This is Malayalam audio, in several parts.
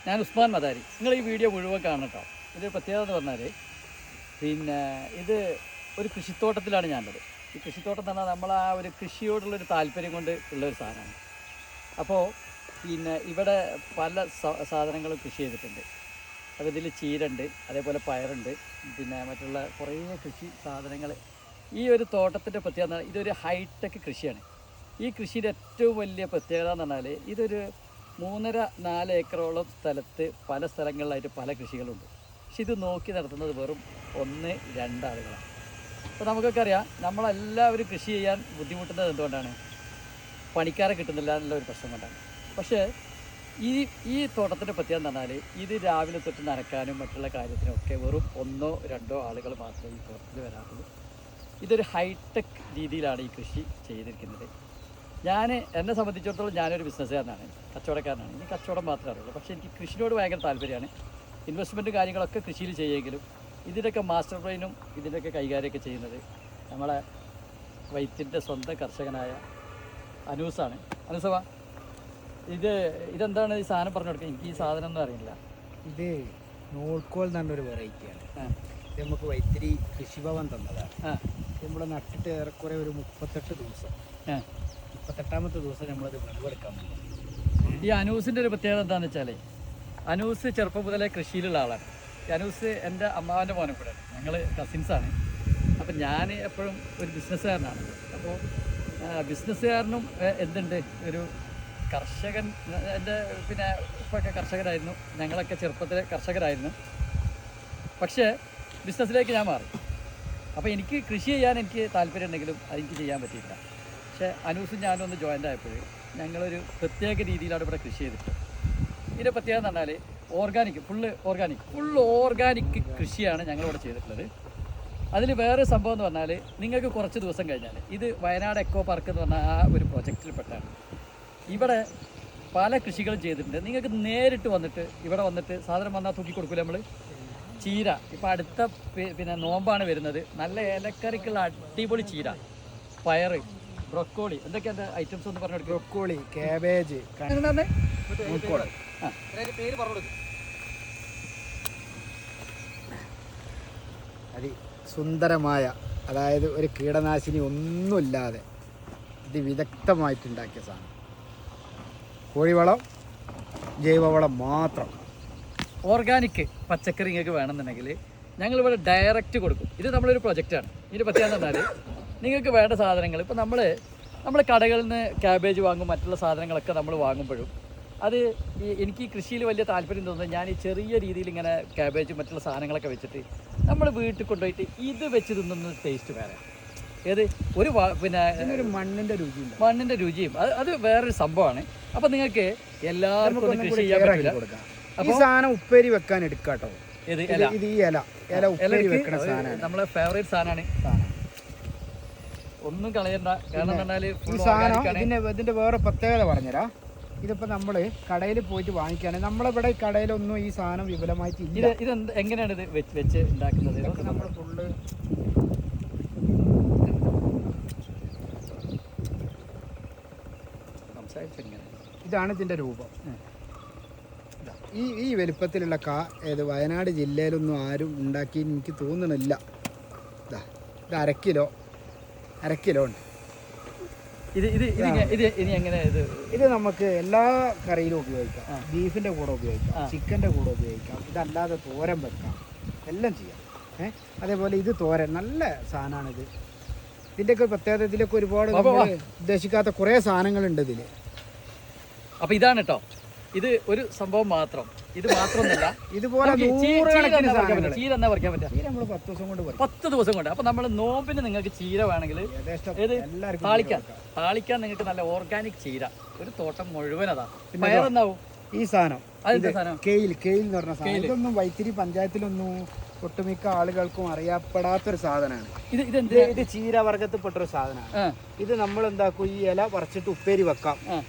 ഞാൻ ഉസ്മാൻ മദാരി. നിങ്ങൾ ഈ വീഡിയോ മുഴുവൻ കാണട്ടോ. ഇതിൻ്റെ പ്രത്യേകത എന്ന് പറഞ്ഞാൽ പിന്നെ ഇത് ഒരു കൃഷിത്തോട്ടത്തിലാണ് ഞാനുള്ളത്. ഈ കൃഷിത്തോട്ടം എന്ന് പറഞ്ഞാൽ നമ്മൾ ആ ഒരു കൃഷിയോടുള്ളൊരു താല്പര്യം കൊണ്ട് ഉള്ളൊരു സാധനമാണ്. അപ്പോൾ പിന്നെ ഇവിടെ പല സാധനങ്ങളും കൃഷി ചെയ്തിട്ടുണ്ട്. അപ്പോൾ ഇതിൽ ചീരണ്ട്, അതേപോലെ പയറുണ്ട്, പിന്നെ മറ്റുള്ള കുറേ കൃഷി സാധനങ്ങൾ. ഈ ഒരു തോട്ടത്തിൻ്റെ പ്രത്യേകത ഇതൊരു ഹൈടെക് കൃഷിയാണ്. ഈ കൃഷിയുടെ ഏറ്റവും വലിയ പ്രത്യേകത എന്ന് പറഞ്ഞാൽ ഇതൊരു 3-4 ഏക്കറോളം സ്ഥലത്ത് പല സ്ഥലങ്ങളിലായിട്ട് പല കൃഷികളുണ്ട്. പക്ഷെ ഇത് നോക്കി നടത്തുന്നത് വെറും 1-2 ആളുകളാണ്. അപ്പോൾ നമുക്കൊക്കെ അറിയാം, നമ്മളെല്ലാവരും കൃഷി ചെയ്യാൻ ബുദ്ധിമുട്ടുന്നത് എന്തുകൊണ്ടാണ്? പണിക്കാരെ കിട്ടുന്നില്ല എന്നുള്ള ഒരു പ്രശ്നം കൊണ്ടാണ്. പക്ഷേ ഈ തോട്ടത്തിൻ്റെ പ്രത്യേകത എന്ന് പറഞ്ഞാൽ ഇത് രാവിലെ തൊട്ട് നനക്കാനും മറ്റുള്ള കാര്യത്തിനൊക്കെ വെറും 1-2 ആളുകൾ മാത്രമേ ഈ തോട്ടത്തിൽ വരാറുള്ളൂ. ഇതൊരു ഹൈടെക് രീതിയിലാണ് ഈ കൃഷി ചെയ്തിരിക്കുന്നത്. എന്നെ സംബന്ധിച്ചിടത്തോളം ഞാനൊരു ബിസിനസ്സുകാരനാണ്, കച്ചവടക്കാരനാണ്. എനിക്ക് കച്ചവടം മാത്രമേ അറിയുള്ളൂ. പക്ഷേ എനിക്ക് കൃഷിയോട് ഭയങ്കര താല്പര്യമാണ്. ഇൻവെസ്റ്റ്മെൻറ്റ് കാര്യങ്ങളൊക്കെ കൃഷിയിൽ ചെയ്യുമെങ്കിലും ഇതിൻ്റെയൊക്കെ മാസ്റ്റർ പ്ലാനും ഇതിൻ്റെയൊക്കെ കൈകാര്യമൊക്കെ ചെയ്യുന്നത് നമ്മളെ വൈത്തിൻ്റെ സ്വന്തം കർഷകനായ അനൂസാണ്. അനൂസവാ, ഇതെന്താണ് ഈ സാധനം പറഞ്ഞു കൊടുക്കുക? എനിക്ക് ഈ സാധനം ഒന്നും അറിയില്ല. ഇത് നോൾക്കോൾ എന്ന് പറഞ്ഞൊരു വെറൈറ്റിയാണ്. ഇത് നമുക്ക് വൈത്തിരി കൃഷിഭവൻ തന്നതാണ്. നമ്മൾ നട്ടിട്ട് ഏറെക്കുറെ ഒരു 38 ദിവസം, 38ാമത്തെ ദിവസം നമ്മളത് വിളവെടുക്കാൻ പറ്റും. ഈ അനൂസിൻ്റെ ഒരു പ്രത്യേകത എന്താണെന്ന് വെച്ചാൽ, അനൂസ് ചെറുപ്പം മുതലേ കൃഷിയിലുള്ള ആളാണ്. അനൂസ് എൻ്റെ അമ്മാവൻ്റെ മോനെ കൂടെയാണ്, ഞങ്ങൾ കസിൻസാണ്. അപ്പം ഞാൻ എപ്പോഴും ഒരു ബിസിനസ്സുകാരനാണ്. അപ്പോൾ ബിസിനസ്സുകാരനും എന്തുണ്ട്, ഒരു കർഷകൻ. എൻ്റെ പിന്നെ ഇപ്പൊക്കെ കർഷകരായിരുന്നു, ഞങ്ങളൊക്കെ ചെറുപ്പത്തിലെ കർഷകരായിരുന്നു. പക്ഷേ ബിസിനസ്സിലേക്ക് ഞാൻ മാറി. അപ്പോൾ എനിക്ക് കൃഷി ചെയ്യാൻ എനിക്ക് താല്പര്യം ഉണ്ടെങ്കിലും അതെനിക്ക് ചെയ്യാൻ പറ്റിയില്ല. പക്ഷേ അനൂസും ഞാനും ഒന്ന് ജോയിൻ്റ് ആയപ്പോൾ ഞങ്ങളൊരു പ്രത്യേക രീതിയിലാണ് ഇവിടെ കൃഷി ചെയ്തിട്ട്. ഇതിൻ്റെ പ്രത്യേകത എന്ന് പറഞ്ഞാൽ ഫുൾ ഓർഗാനിക് കൃഷിയാണ് ഞങ്ങളിവിടെ ചെയ്തിട്ടുള്ളത്. അതിൽ വേറെ സംഭവം എന്ന് പറഞ്ഞാൽ, നിങ്ങൾക്ക് കുറച്ച് ദിവസം കഴിഞ്ഞാൽ ഇത് വയനാട് എക്കോ പാർക്ക് എന്ന് പറഞ്ഞാൽ ആ ഒരു പ്രൊജക്റ്റിൽപ്പെട്ടാണ്. ഇവിടെ പല കൃഷികളും ചെയ്തിട്ടുണ്ട്. നിങ്ങൾക്ക് നേരിട്ട് വന്നിട്ട് ഇവിടെ വന്നിട്ട് സാധനം വന്നാൽ തൂക്കി കൊടുക്കില്ല നമ്മൾ. ചീര ഇപ്പോൾ അടുത്ത പിന്നെ നോമ്പാണ് വരുന്നത്, നല്ല ഇലക്കറിക്കുള്ള അടിപൊളി ചീര, പയർ, ബ്രൊക്കോളി, എന്തൊക്കെയാണ് ഐറ്റംസ് ഒന്ന് പറഞ്ഞു കൊടുക്കും? ബ്രൊക്കോളി, കാബേജ്, പേര് പറഞ്ഞു കൊടുക്കും. സുന്ദരമായ, അതായത് ഒരു കീടനാശിനി ഒന്നുമില്ലാതെ ഇത് വിദഗ്ധമായിട്ടുണ്ടാക്കിയ സാധനം. കോഴിവളം, ജൈവവളം മാത്രം. ഓർഗാനിക് പച്ചക്കറി നിങ്ങൾക്ക് വേണമെന്നുണ്ടെങ്കിൽ ഞങ്ങളിവിടെ ഡയറക്റ്റ് കൊടുക്കും. ഇത് നമ്മളൊരു പ്രൊജക്റ്റാണ്. ഇതിൻ്റെ പ്രത്യേകത എന്നാൽ നിങ്ങൾക്ക് വേണ്ട സാധനങ്ങൾ ഇപ്പോൾ നമ്മൾ കടകളിൽ നിന്ന് ക്യാബേജ് വാങ്ങും, മറ്റുള്ള സാധനങ്ങളൊക്കെ നമ്മൾ വാങ്ങുമ്പോഴും അത് എനിക്ക് ഈ കൃഷിയിൽ വലിയ താല്പര്യം തോന്നുന്നത്, ഞാൻ ഈ ചെറിയ രീതിയിൽ ഇങ്ങനെ ക്യാബേജ് മറ്റുള്ള സാധനങ്ങളൊക്കെ വെച്ചിട്ട് നമ്മൾ വീട്ടിൽ കൊണ്ടുപോയിട്ട് ഇത് വെച്ച് തിന്നുന്ന ടേസ്റ്റ് വേറെ. ഏത് ഒരു പിന്നെ ഒരു മണ്ണിൻ്റെ രുചിയും അത് വേറൊരു സംഭവമാണ്. അപ്പം നിങ്ങൾക്ക് എല്ലാവർക്കും കൃഷി ചെയ്യാൻ പറ്റില്ല. ഈ സാധനം ഉപ്പേരി വെക്കാൻ എടുക്കാട്ടോ. ഇത് ഈ ഇല ഉപ്പേരി വെക്കണ സാധനം നമ്മളെ ഫേവറേറ്റ് സാധനമാണ്. ഒന്നും കളയണ്ട. കാരണം പറഞ്ഞാൽ ഈ സാധനം ഇതിന്റെ വേറെ പ്രത്യേകത പറഞ്ഞുതരാം. ഇതിപ്പോ നമ്മള് കടയിൽ പോയിട്ട് വാങ്ങിക്കുകയാണെങ്കിൽ നമ്മളിവിടെ കടയിലൊന്നും ഈ സാധനം വിപുലമായിട്ട് ഇല്ല. ഇത് എങ്ങനെയാണ് ഇത് വെച്ച് ഉണ്ടാക്കുന്നത്? നമ്മൾ ഫുള്ള് ഇതാണ് ഇതിന്റെ രൂപം. ഈ വലുപ്പത്തിലുള്ള ഏത് വയനാട് ജില്ലയിലൊന്നും ആരും ഉണ്ടാക്കി എനിക്ക് തോന്നണില്ല. ഇത് അര കിലോ ഉണ്ട്. ഇത് നമുക്ക് എല്ലാ കറിയിലും ഉപയോഗിക്കാം. ബീഫിന്റെ കൂടെ ഉപയോഗിക്കാം, ചിക്കൻ്റെ കൂടെ ഉപയോഗിക്കാം. ഇതല്ലാതെ തോരൻ വെക്കാം, എല്ലാം ചെയ്യാം. അതേപോലെ ഇത് തോരൻ നല്ല സാധനമാണിത്. ഇതിൻ്റെയൊക്കെ പ്രത്യേകത, ഇതിലൊക്കെ ഒരുപാട് ഉദ്ദേശിക്കാത്ത കുറേ സാധനങ്ങളുണ്ട് ഇതിൽ. അപ്പോൾ ഇതാണ് കേട്ടോ, ഇത് ഒരു സംഭവം മാത്രം. ഇത് മാത്രമൊന്നുമല്ല, ഇതുപോലെ ചീര എന്നാ പറിക്കാൻ പറ്റുക? ചീര നമ്മൾ 10 ദിവസം കൊണ്ട് 10 ദിവസം കൊണ്ട്. അപ്പോൾ നമ്മൾ നോമ്പിന് നിങ്ങൾക്ക് ചീര വേണമെങ്കിൽ താളിക്കാൻ നിങ്ങൾക്ക് നല്ല ഓർഗാനിക് ചീര ഒരു തോട്ടം മുഴുവൻ അതാ. പയറെന്നാവും ഈ സാധനം. കെയിൽ എന്ന് പറഞ്ഞ സാധനം. ഇതൊന്നും വൈത്തിരി പഞ്ചായത്തിലൊന്നും ഒട്ടുമിക്ക ആളുകൾക്കും അറിയപ്പെടാത്തൊരു സാധനമാണ്. ഇത് ചീര വർഗത്തിൽപ്പെട്ടൊരു സാധനമാണ്. ഇത് നമ്മൾ എന്താക്കും, ഈ ഇല പറിച്ചിട്ട് ഉപ്പേരി വെക്കാം.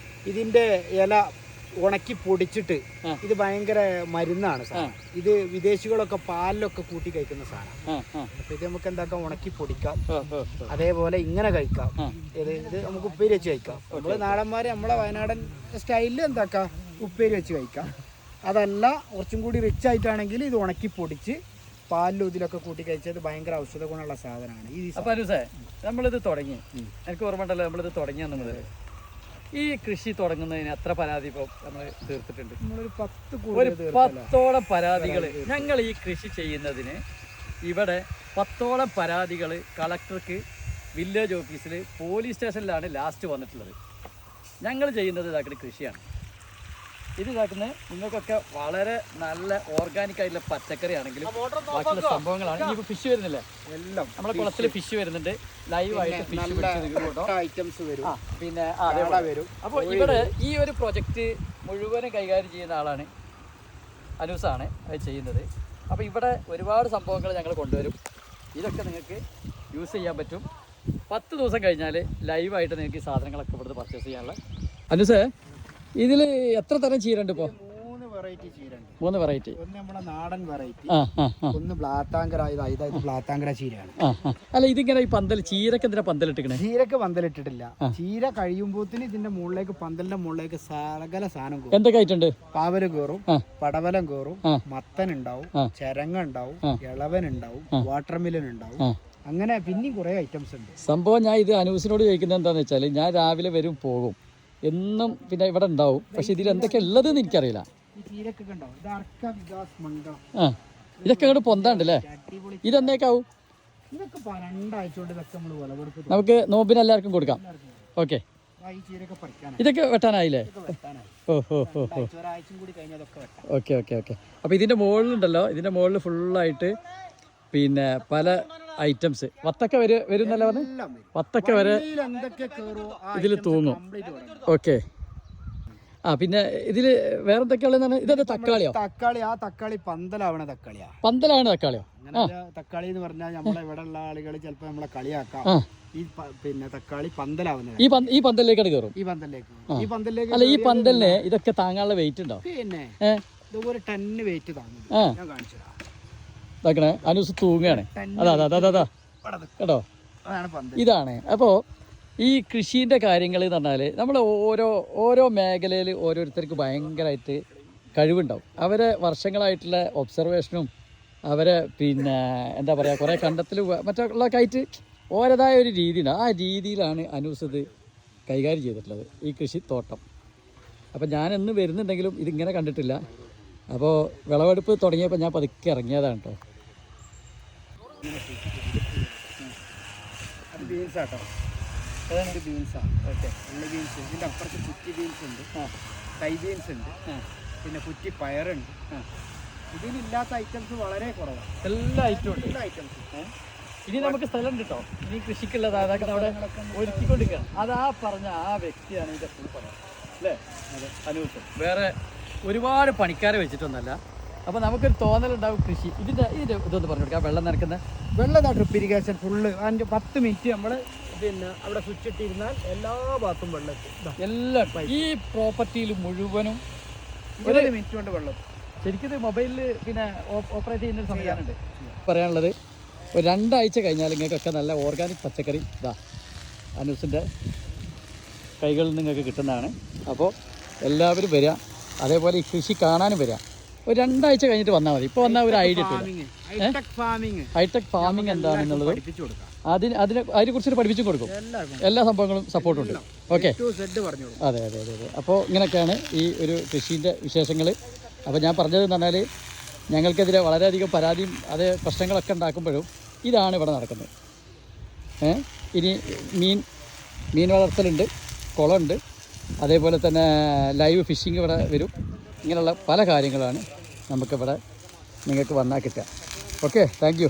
ഇതിന്റെ ഇല ഉണക്കി പൊടിച്ചിട്ട്, ഇത് ഭയങ്കര മരുന്നാണ് സാധനം. ഇത് വിദേശികളൊക്കെ പാലിലൊക്കെ കൂട്ടി കഴിക്കുന്ന സാധനം. അപ്പൊ ഇത് നമുക്ക് എന്താക്കാം, ഉണക്കി പൊടിക്കാം. അതേപോലെ ഇങ്ങനെ കഴിക്കാം. ഇത് നമുക്ക് ഉപ്പേരി വെച്ച് കഴിക്കാം. നമ്മള് നാടന്മാര് നമ്മളെ വയനാടൻ സ്റ്റൈലിൽ എന്താക്കാം, ഉപ്പേരി വെച്ച് കഴിക്കാം. അതല്ല കുറച്ചും കൂടി റിച്ച് ആയിട്ടാണെങ്കിൽ ഇത് ഉണക്കി പൊടിച്ച് പാലിലും ഇതിലൊക്കെ കൂട്ടി കഴിച്ചത് ഭയങ്കര ഔഷധ ഗുണമുള്ള സാധനമാണ് ഈ അപ്പോൾ അനുസേ നമ്മളിത് തുടങ്ങി, എനിക്ക് ഓർമ്മ ഉണ്ടല്ലോ നമ്മളിത് തുടങ്ങിയെന്ന് മുതൽ ഈ കൃഷി തുടങ്ങുന്നതിന് എത്ര പരാതി ഇപ്പോൾ നമ്മൾ തീർത്തിട്ടുണ്ട്? നമ്മളൊരു 10ഓളം പരാതികൾ ഞങ്ങൾ ഈ കൃഷി ചെയ്യുന്നതിന് ഇവിടെ 10ഓളം പരാതികൾ കളക്ടർക്ക്, വില്ലേജ് ഓഫീസിൽ, പോലീസ് സ്റ്റേഷനിലാണ് ലാസ്റ്റ് വന്നിട്ടുള്ളത്. ഞങ്ങൾ ചെയ്യുന്നത് ഇതാക്കുന്ന കൃഷിയാണ്. ഇത് ഇതാക്കുന്നത് നിങ്ങൾക്കൊക്കെ വളരെ നല്ല ഓർഗാനിക് ആയിട്ടുള്ള പച്ചക്കറി ആണെങ്കിലും ബാക്കിയുള്ള സംഭവങ്ങളാണ്. ഇനിയിപ്പോൾ ഫിഷ് വരുന്നില്ലേ, എല്ലാം നമ്മുടെ കുളത്തിൽ ഫിഷ് വരുന്നുണ്ട്, ലൈവായിട്ട് ഫിഷ് ഐറ്റംസ് വരും. പിന്നെ വരും. അപ്പോൾ ഇവിടെ ഈ ഒരു പ്രൊജക്റ്റ് മുഴുവനും കൈകാര്യം ചെയ്യുന്ന ആളാണ് അനൂസാണ് അത് ചെയ്യുന്നത്. അപ്പോൾ ഇവിടെ ഒരുപാട് സംഭവങ്ങൾ ഞങ്ങൾ കൊണ്ടുവരും. ഇതൊക്കെ നിങ്ങൾക്ക് യൂസ് ചെയ്യാൻ പറ്റും. 10 ദിവസം കഴിഞ്ഞാൽ ലൈവായിട്ട് നിങ്ങൾക്ക് ഈ സാധനങ്ങളൊക്കെ ഇവിടുന്ന് പർച്ചേസ് ചെയ്യാനുള്ള. അനൂസേ, ഇതിൽ എത്ര തരം ചീരണ്ട് ഇപ്പോൾ? 3 വെറൈറ്റി ചീരണ്ട്. 3 വെറൈറ്റി. ഒന്ന് നമ്മുടെ നാടൻ വെറൈറ്റി, ഒന്ന് ബ്ലാത്താങ്കര. ഇതായത് ബ്ലാത്താങ്കര ചീരയാണ്. അല്ല, ഇതിങ്ങനെ ഈ പന്തൽ ചീരക്ക് എന്തിനാ പന്തലിട്ടിക്കണേ? ചീരക്ക് പന്തലിട്ടിട്ടില്ല. ചീര കഴിയുമ്പോത്തിന് ഇതിന്റെ മുകളിലേക്ക്, പന്തലിന്റെ മുകളിലേക്ക് സകല സാധനം കയറും. എന്തൊക്കെ ആയിട്ടുണ്ട്? പാവല് കയറും, പടവലം കയറും, മത്തൻ ഉണ്ടാവും, ചരങ്ങ ഉണ്ടാവും, ഇളവൻ ഉണ്ടാവും, വാട്ടർമിലൻ ഉണ്ടാവും. അങ്ങനെ പിന്നെയും കുറെ ഐറ്റംസ് ഉണ്ട്. സംഭവം ഞാൻ ഇത് അനൂസിനോട് ചോദിക്കുന്നത് എന്താണെന്ന് വെച്ചാൽ, ഞാൻ രാവിലെ വരും പോകും, എന്നും പിന്നെ ഇവിടെ ഉണ്ടാവും. പക്ഷെ ഇതിൽ എന്തൊക്കെ ഉള്ളതെന്ന് എനിക്കറിയില്ല. ഇതൊക്കെ അങ്ങോട്ട് പൊന്താണ്ടല്ലേ? ഇതെന്നേക്കാവും? നമുക്ക് നോമ്പിന് എല്ലാവർക്കും കൊടുക്കാം. ഓക്കെ, ഇതൊക്കെ വെട്ടാനായില്ലേ? Okay okay okay. അപ്പോൾ ഇതിൻ്റെ മുകളിലുണ്ടല്ലോ, ഇതിൻ്റെ മുകളിൽ ഫുള്ളായിട്ട് പിന്നെ പല ഐറ്റംസ് വത്തക്ക വരുന്നല്ല പറഞ്ഞ്, വത്തക്ക വരെ ഇതിൽ തൂങ്ങും. ഓക്കെ. പിന്നെ ഇതിൽ വേറെ എന്തൊക്കെയാണ്? ഇതെന്താ തക്കാളിയോ? തക്കാളി പന്തലാവണ തക്കാളിയാ. പന്തലാണ് തക്കാളിയോ? തക്കാളി എന്ന് പറഞ്ഞാൽ നമ്മളെ ഇവിടെ ഉള്ള ആളുകൾ ചിലപ്പോൾ നമ്മളെ കളിയാക്കാം. ഈ പിന്നെ തക്കാളി പന്തലാവുന്നത് ഈ പന്തലിലേക്കാണ് കയറും. ഈ പന്തലിലേക്ക് അല്ല, ഈ പന്തലിന് ഇതൊക്കെ താങ്ങാനുള്ള വെയിറ്റ് ഉണ്ടോ? പിന്നെ ഇതുപോലെ 10 വെയിറ്റ് താങ്ങും. ഞാൻ കാണിച്ചു ഇതാക്കണേ, അനൂസ് തൂങ്ങാണ്. അതാ കേട്ടോ, ഇതാണ്. അപ്പോൾ ഈ കൃഷീൻ്റെ കാര്യങ്ങൾ എന്ന് പറഞ്ഞാൽ നമ്മൾ ഓരോ മേഖലയിൽ ഓരോരുത്തർക്ക് ഭയങ്കരമായിട്ട് കഴിവുണ്ടാവും. അവരെ വർഷങ്ങളായിട്ടുള്ള ഒബ്സർവേഷനും അവരെ പിന്നെ എന്താ പറയുക, കുറേ കണ്ടെത്തലും മറ്റുള്ളതൊക്കെ ആയിട്ട് ഓരോതായ ഒരു രീതിയുണ്ട്. ആ രീതിയിലാണ് അനൂസ് ഇത് കൈകാര്യം ചെയ്തിട്ടുള്ളത്, ഈ കൃഷിത്തോട്ടം. അപ്പം ഞാൻ എന്ന് വരുന്നുണ്ടെങ്കിലും ഇതിങ്ങനെ കണ്ടിട്ടില്ല. അപ്പോൾ വിളവെടുപ്പ് തുടങ്ങിയപ്പോൾ ഞാൻ പതുക്കെ ഇറങ്ങിയതാണ് കേട്ടോ. ബീൻസാട്ടോ, ബീൻസാണ്. ഓക്കെ, ഉള്ളി ബീൻസ്. ഇതിൻ്റെ അപ്പുറത്ത് കുറ്റി ബീൻസ് ഉണ്ട്, കൈ ബീൻസ് ഉണ്ട്, പിന്നെ കുറ്റി പയറുണ്ട്. ഇതിലില്ലാത്ത ഐറ്റംസ് വളരെ കുറവാണ്. എല്ലാ ഐറ്റവും ഉണ്ട്. എല്ലാ ഐറ്റംസും. ഇനി നമുക്ക് സ്ഥലം കിട്ടോ, ഇനി കൃഷിക്കുള്ളത് അതൊക്കെ അവിടെ ഒരുക്കിക്കൊണ്ടിരിക്കുകയാണ്. അതാ പറഞ്ഞ ആ വ്യക്തിയാണ് ഇതിൻ്റെ ഫുൾ പറയാം അല്ലേ? അതെ, അനൂസ് വേറെ ഒരുപാട് പണിക്കാരെ വെച്ചിട്ടൊന്നല്ല. അപ്പോൾ നമുക്കൊരു തോന്നലുണ്ടാവും കൃഷി. ഇതിൻ്റെ ഇതൊന്ന് പറഞ്ഞു കൊടുക്കാം. വെള്ളം നനക്കുന്ന ഡ്രിപ്പ് ഇറിഗേഷൻ ഫുള്ള്. അതിൻ്റെ 10 മിനിറ്റ് നമ്മൾ പിന്നെ അവിടെ സ്വിച്ച് ഇട്ടിരുന്നാൽ എല്ലാ ഭാഗത്തും വെള്ളം എല്ലാം. ഈ പ്രോപ്പർട്ടിയിൽ മുഴുവനും 20 മിനിറ്റ് കൊണ്ട് വെള്ളം. ശരിക്കും ഇത് മൊബൈലിൽ പിന്നെ ഓപ്പറേറ്റ് ചെയ്യുന്ന സംവിധാനമുണ്ട്. പറയാനുള്ളത്, ഒരു 2 ആഴ്ച കഴിഞ്ഞാൽ നിങ്ങൾക്കൊക്കെ നല്ല ഓർഗാനിക് പച്ചക്കറി ഇതാ അനൂസിൻ്റെ കൈകളിൽ നിങ്ങൾക്ക് കിട്ടുന്നതാണ്. അപ്പോൾ എല്ലാവരും വരിക, അതേപോലെ ഈ കൃഷി കാണാനും വരിക. ഒരു 2 ആഴ്ച കഴിഞ്ഞിട്ട് വന്നാൽ മതി. ഇപ്പോൾ വന്നാൽ ഒരു ഐഡിയ കിട്ടില്ല. ഹൈടെക് ഫാമിംഗ് എന്താണെന്നുള്ളത് അതിനെക്കുറിച്ച് പഠിപ്പിച്ചും കൊടുക്കും. എല്ലാ സംഭവങ്ങളും സപ്പോർട്ടുണ്ട്. ഓക്കെ, അതെ. അപ്പോൾ ഇങ്ങനെയൊക്കെയാണ് ഈ ഒരു കൃഷീൻ്റെ വിശേഷങ്ങൾ. അപ്പോൾ ഞാൻ പറഞ്ഞതെന്ന് പറഞ്ഞാൽ, ഞങ്ങൾക്കെതിരെ വളരെയധികം പരാതിയും അതേ പ്രശ്നങ്ങളൊക്കെ ഉണ്ടാക്കുമ്പോഴും ഇതാണ് ഇവിടെ നടക്കുന്നത്. ഇനി മീൻ വളർത്തലുണ്ട്, കുളമുണ്ട്, അതേപോലെ തന്നെ ലൈവ് ഫിഷിംഗ് ഇവിടെ വരും. ഇങ്ങനെയുള്ള പല കാര്യങ്ങളാണ് നമുക്കിവിടെ നിങ്ങൾക്ക് വന്നാൽ കിട്ടുക. Okay, thank you.